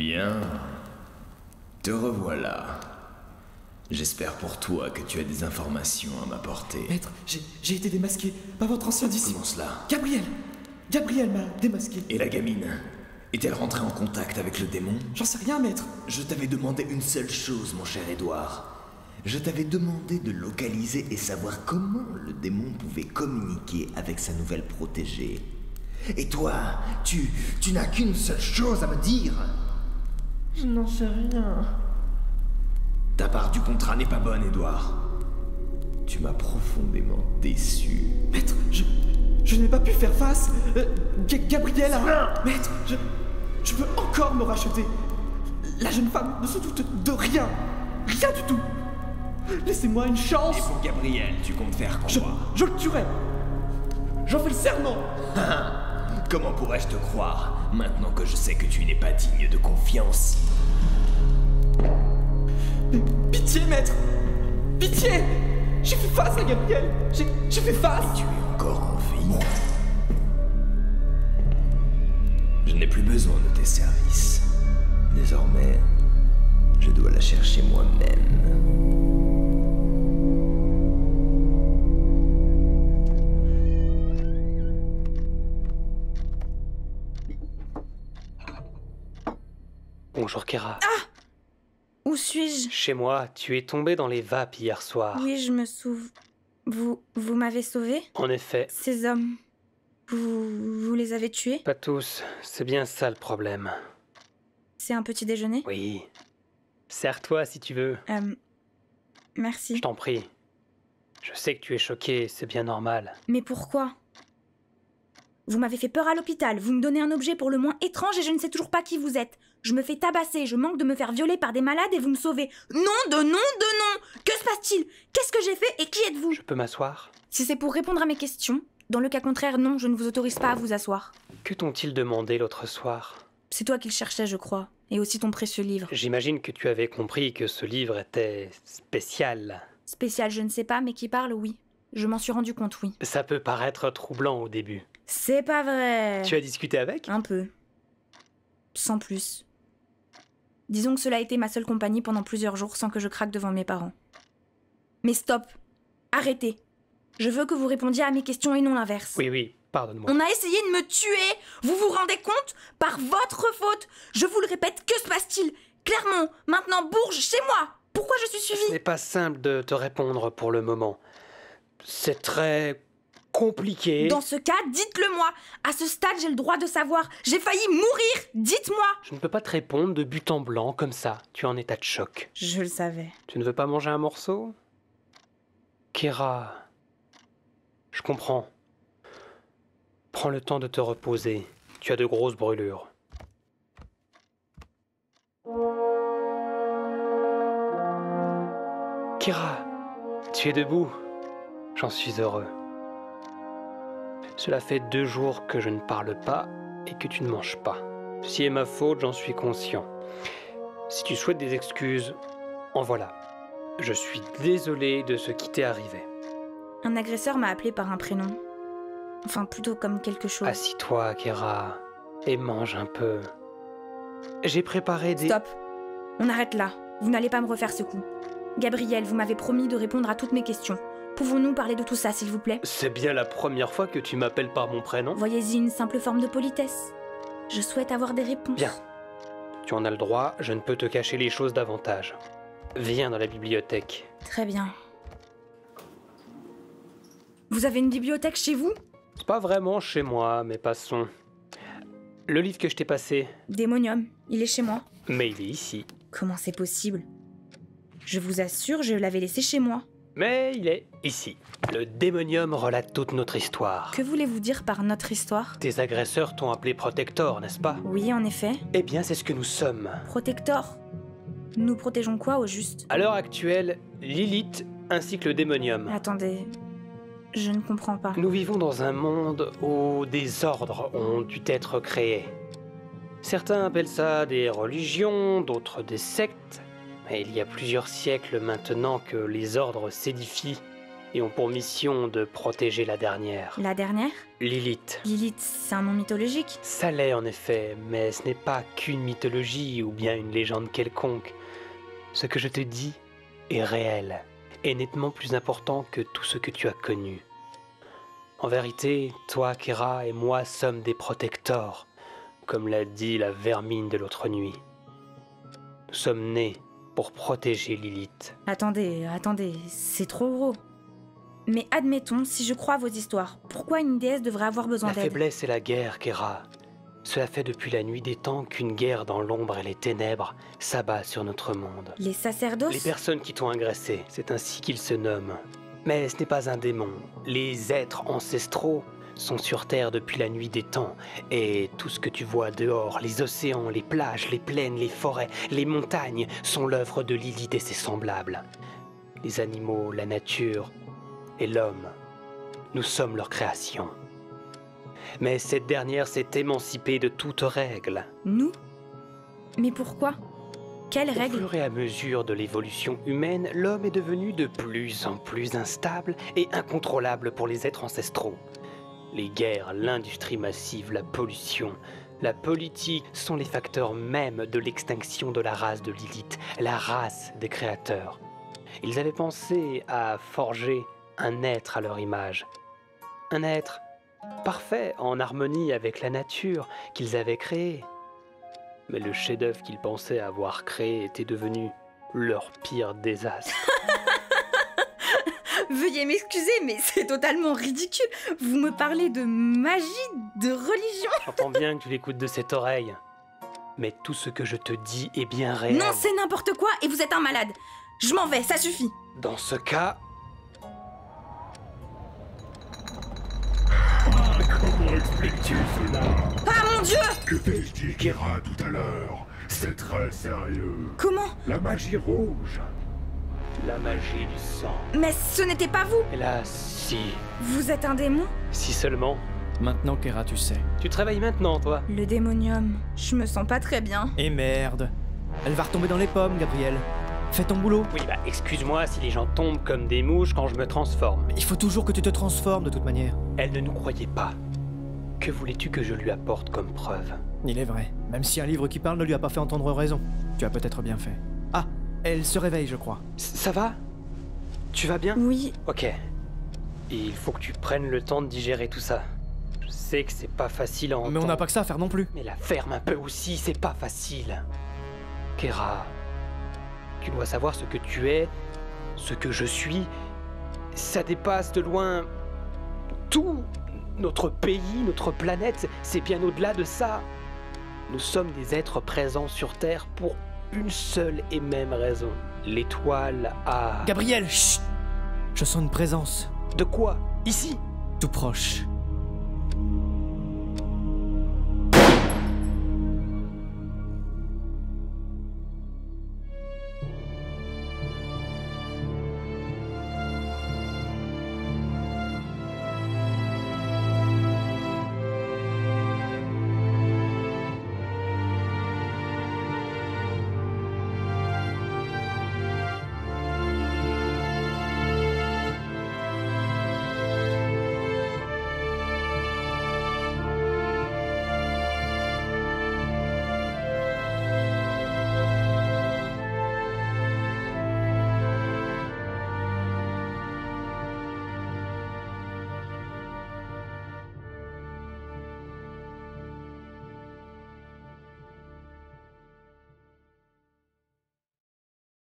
Bien. Te revoilà. J'espère pour toi que tu as des informations à m'apporter. Maître, j'ai été démasqué par votre ancien disciple. Comment cela? Gabriel m'a démasqué. Et la gamine? Est-elle rentrée en contact avec le démon? J'en sais rien, maître. Je t'avais demandé une seule chose, mon cher Édouard. Je t'avais demandé de localiser et savoir comment le démon pouvait communiquer avec sa nouvelle protégée. Et toi, tu n'as qu'une seule chose à me dire. Je n'en sais rien. Ta part du contrat n'est pas bonne, Édouard. Tu m'as profondément déçu. Maître, je n'ai pas pu faire face. Gabriel a... Maître, je veux encore me racheter. La jeune femme ne se doute de rien. Rien du tout. Laissez-moi une chance. Et pour Gabriel, tu comptes faire quoi? Je le tuerai. J'en fais le serment. Comment pourrais-je te croire, maintenant que je sais que tu n'es pas digne de confiance? Mais pitié, maître. Pitié. J'ai fait face à Gabriel. J'ai fait face. Et tu es encore en vie. Je n'ai plus besoin de tes services. Désormais, je dois la chercher moi-même. Bonjour Kira. Ah! Où suis-je? Chez moi, tu es tombée dans les vapes hier soir. Oui, je me souviens. Vous m'avez sauvé? En effet. Ces hommes, vous les avez tués? Pas tous, c'est bien ça le problème. C'est un petit déjeuner? Oui. Sers-toi si tu veux. Merci. Je t'en prie. Je sais que tu es choquée, c'est bien normal. Mais pourquoi? Vous m'avez fait peur à l'hôpital, vous me donnez un objet pour le moins étrange et je ne sais toujours pas qui vous êtes. Je me fais tabasser, je manque de me faire violer par des malades et vous me sauvez. Non de non de non! Que se passe-t-il? Qu'est-ce que j'ai fait et qui êtes-vous? Je peux m'asseoir? Si c'est pour répondre à mes questions, dans le cas contraire, non, je ne vous autorise pas à vous asseoir. Que t'ont-ils demandé l'autre soir? C'est toi qui le cherchais, je crois, et aussi ton précieux livre. J'imagine que tu avais compris que ce livre était spécial. Spécial, je ne sais pas, mais qui parle, oui. Je m'en suis rendu compte, oui. Ça peut paraître troublant au début. C'est pas vrai. Tu as discuté avec? Un peu. Sans plus. Disons que cela a été ma seule compagnie pendant plusieurs jours sans que je craque devant mes parents. Mais stop. Arrêtez. Je veux que vous répondiez à mes questions et non l'inverse. Oui, pardonne-moi. On a essayé de me tuer. Vous vous rendez compte? Par votre faute. Je vous le répète, que se passe-t-il? Clermont, maintenant Bourges, chez moi. Pourquoi je suis Ce suivie? n'est pas simple de te répondre pour le moment. C'est très compliqué. Dans ce cas, dites-le-moi. À ce stade, j'ai le droit de savoir. J'ai failli mourir. Dites-moi. Je ne peux pas te répondre de but en blanc comme ça. Tu es en état de choc. Je le savais. Tu ne veux pas manger un morceau? Kira, je comprends. Prends le temps de te reposer. Tu as de grosses brûlures. Kira, tu es debout. J'en suis heureux. Cela fait 2 jours que je ne parle pas et que tu ne manges pas. Ceci est ma faute, j'en suis conscient. Si tu souhaites des excuses, en voilà. Je suis désolé de ce qui t'est arrivé. Un agresseur m'a appelé par un prénom. Enfin, plutôt comme quelque chose. Assis-toi, Kira, et mange un peu. J'ai préparé des... Stop. On arrête là. Vous n'allez pas me refaire ce coup. Gabriel, vous m'avez promis de répondre à toutes mes questions. Pouvons-nous parler de tout ça, s'il vous plaît? C'est bien la première fois que tu m'appelles par mon prénom. Voyez-y une simple forme de politesse. Je souhaite avoir des réponses. Bien. Tu en as le droit, je ne peux te cacher les choses davantage. Viens dans la bibliothèque. Très bien. Vous avez une bibliothèque chez vous? C'est pas vraiment chez moi, mais passons. Le livre que je t'ai passé, Démonium, il est chez moi. mais il est ici. Comment c'est possible? Je vous assure, je l'avais laissé chez moi. Mais il est ici. Le démonium relate toute notre histoire. Que voulez-vous dire par notre histoire? Tes agresseurs t'ont appelé Protector, n'est-ce pas? Oui, en effet. Eh bien, c'est ce que nous sommes. Protector. Nous protégeons quoi, au juste? À l'heure actuelle, Lilith ainsi que le démonium. Attendez, je ne comprends pas. Nous vivons dans un monde où des ordres ont dû être créés. Certains appellent ça des religions, d'autres des sectes. Mais il y a plusieurs siècles maintenant que les ordres s'édifient et ont pour mission de protéger la dernière. La dernière? Lilith. Lilith, c'est un nom mythologique? Ça l'est en effet, mais ce n'est pas qu'une mythologie ou bien une légende quelconque. Ce que je te dis est réel, et nettement plus important que tout ce que tu as connu. En vérité, toi, Kera, et moi sommes des protectors, comme l'a dit la vermine de l'autre nuit. Nous sommes nés pour protéger Lilith. Attendez, c'est trop gros. Mais admettons, si je crois à vos histoires, pourquoi une déesse devrait avoir besoin La d'aide? faiblesse et la guerre, Kera. Cela fait depuis la nuit des temps qu'une guerre dans l'ombre et les ténèbres s'abat sur notre monde. Les sacerdoces? Les personnes qui t'ont agressé, c'est ainsi qu'ils se nomment. Mais ce n'est pas un démon. Les êtres ancestraux sont sur Terre depuis la nuit des temps. Et tout ce que tu vois dehors, les océans, les plages, les plaines, les forêts, les montagnes, sont l'œuvre de Lilith et ses semblables. Les animaux, la nature et l'homme, nous sommes leur création. Mais cette dernière s'est émancipée de toute règle. Nous? Mais pourquoi? Quelles Au règles? fur et à mesure de l'évolution humaine, l'homme est devenu de plus en plus instable et incontrôlable pour les êtres ancestraux. Les guerres, l'industrie massive, la pollution, la politique sont les facteurs mêmes de l'extinction de la race de Lilith, la race des créateurs. Ils avaient pensé à forger un être à leur image. Un être parfait, en harmonie avec la nature qu'ils avaient créée. Mais le chef-d'œuvre qu'ils pensaient avoir créé était devenu leur pire désastre. Veuillez m'excuser, mais c'est totalement ridicule. Vous me parlez de magie, de religion. J'entends bien que tu l'écoutes de cette oreille. Mais tout ce que je te dis est bien réel. Non, c'est n'importe quoi et vous êtes un malade. Je m'en vais, ça suffit. Dans ce cas, Comment expliques-tu cela? Ah mon Dieu! Que t'ai-je dit, Kera, tout à l'heure? C'est très sérieux. Comment? La magie rouge. la magie du sang. Mais ce n'était pas vous. Hélas, si. Vous êtes un démon? Si seulement. Maintenant, Kera, tu sais. Tu travailles maintenant, toi? Le démonium. Je me sens pas très bien. Et merde. Elle va retomber dans les pommes, Gabriel. Fais ton boulot. Oui, bah excuse-moi si les gens tombent comme des mouches quand je me transforme. Mais il faut toujours que tu te transformes de toute manière. Elle ne nous croyait pas. Que voulais-tu que je lui apporte comme preuve? Il est vrai. Même si un livre qui parle ne lui a pas fait entendre raison. Tu as peut-être bien fait. Ah, elle se réveille, je crois. Ça va? Tu vas bien? Oui, Ok. Il faut que tu prennes le temps de digérer tout ça. Je sais que c'est pas facile à entendre. Mais on n'a pas que ça à faire non plus. Mais la ferme un peu aussi, c'est pas facile. Kera, tu dois savoir ce que tu es, ce que je suis. Ça dépasse de loin tout. Notre pays, notre planète, c'est bien au-delà de ça. Nous sommes des êtres présents sur Terre pour une seule et même raison. L'étoile a... Gabriel, chut! Je sens une présence. De quoi? Ici? Tout proche.